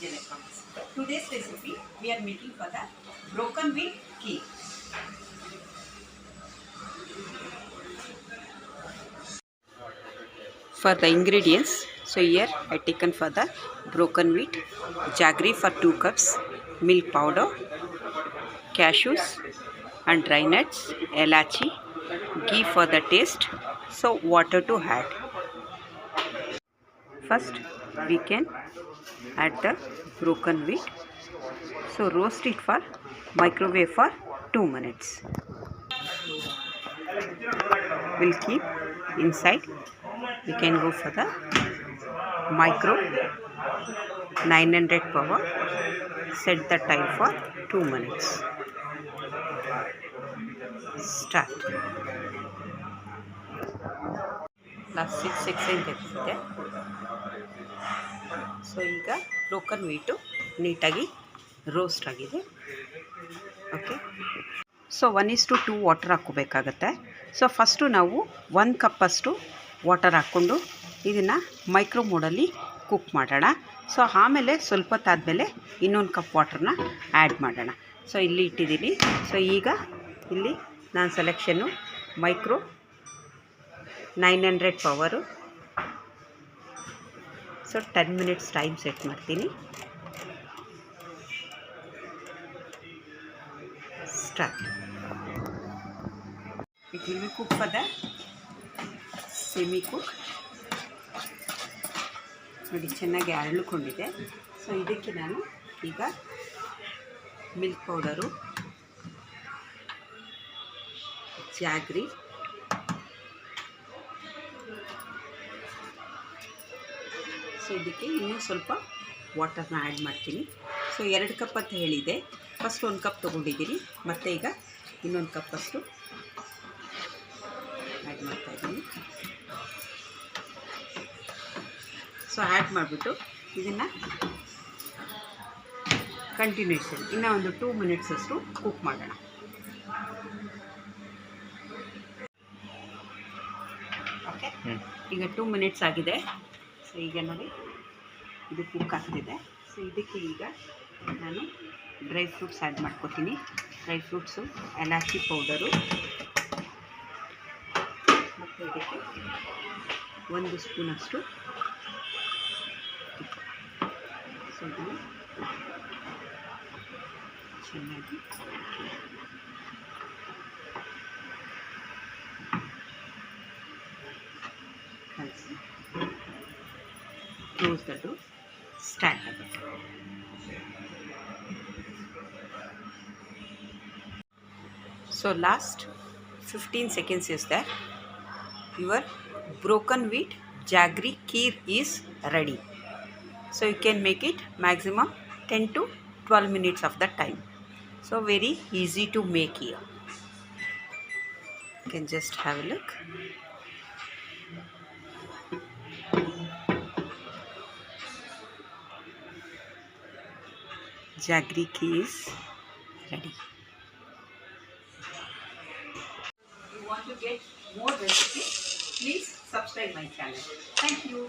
Electronics. Today's recipe we are making for the broken wheat kheer. For the ingredients, so here I taken for the broken wheat, jaggery for 2 cups, milk powder, cashews and dry nuts, elachi, ghee for the taste, so water to add. First we can add the broken wheat, so roast it for microwave for 2 minutes. We'll keep inside. We can go for the micro 900 power. Set the time for 2 minutes. Start. Last 6 seconds ತೆಗೆದಿದೆ. So ಈಗ broken wheat ನೀಟಾಗಿ roast ಆಗಿದೆ. Okay, so 1:2 water ಹಾಕ್ಕೋಬೇಕಾಗತ್ತೆ. So first ನಾವು 1 ಕಪ್ಪಷ್ಟು water ಹಾಕ್ಕೊಂಡು ಇದನ್ನು micro ಮೋಡಲ್ಲಿ ಕುಕ್ ಮಾಡೋಣ. ಸೊ ಆಮೇಲೆ ಸ್ವಲ್ಪ ಹೊತ್ತಾದಮೇಲೆ ಇನ್ನೊಂದು ಕಪ್ ವಾಟರ್ನ ಆ್ಯಡ್ ಮಾಡೋಣ. ಸೊ ಇಲ್ಲಿ ಇಟ್ಟಿದ್ದೀನಿ. ಸೊ ಈಗ ಇಲ್ಲಿ ನಾನು selection micro 900 power. So 10 minutes time set ಮಾಡ್ತೀನಿ. Start. It will be cook for the semi cook. ನೋಡಿ ಚೆನ್ನಾಗಿ ಅರಳಿಕೊಂಡಿದೆ. ಸೊ ಇದಕ್ಕೆ ನಾನು ಈಗ ಮಿಲ್ಕ್ ಪೌಡರು, ಜಾಗ್ರಿ, ಸೊ ಇದಕ್ಕೆ ಇನ್ನೂ ಸ್ವಲ್ಪ ವಾಟರ್ನ ಆ್ಯಡ್ ಮಾಡ್ತೀನಿ. ಸೊ 2 ಕಪ್ ಅಂತ ಹೇಳಿದೆ. ಫಸ್ಟ್ 1 ಕಪ್ ತೊಗೊಂಡಿದ್ದೀನಿ, ಮತ್ತು ಈಗ ಇನ್ನೊಂದು ಕಪ್ಪಷ್ಟು ಆ್ಯಡ್ ಮಾಡ್ತಾಯಿದ್ದೀನಿ. ಸೊ ಆ್ಯಡ್ ಮಾಡಿಬಿಟ್ಟು ಇದನ್ನು ಕಂಟಿನ್ಯೂಷನ್ ಇನ್ನೂ ಒಂದು 2 ಮಿನಿಟ್ಸ್ ಅಷ್ಟು ಕುಕ್ ಮಾಡೋಣ. ಓಕೆ, ಈಗ 2 ಮಿನಿಟ್ಸ್ ಆಗಿದೆ. ಸೊ ಈಗ ನೋಡಿ ಇದು ಕುಕ್ ಆಗ್ತಿದೆ. ಸೊ ಇದಕ್ಕೆ ಈಗ ನಾನು ಡ್ರೈ ಫ್ರೂಟ್ಸ್ ಆ್ಯಡ್ ಮಾಡ್ಕೊತೀನಿ. ಡ್ರೈ ಫ್ರೂಟ್ಸು, ಎಲಾಚಿ ಪೌಡರು, ಮತ್ತು ಇದಕ್ಕೆ 1 ಸ್ಪೂನಷ್ಟು ತುಪ್ಪ. ಸೊ ಇದನ್ನು ಚೆನ್ನಾಗಿ ಕಲಸಿ ಕ್ಲೋಸ್ ದ ಡೋರ್. ಸ್ಟಾರ್ಟ್ ಆಗುತ್ತೆ. So last 15 seconds is there. Your broken wheat jaggery kheer is ready. So you can make it maximum 10 to 12 minutes of the time. So very easy to make here. You can just have a look. Jaggery kheer is ready. If you want to get more recipes, please subscribe my channel. Thank you.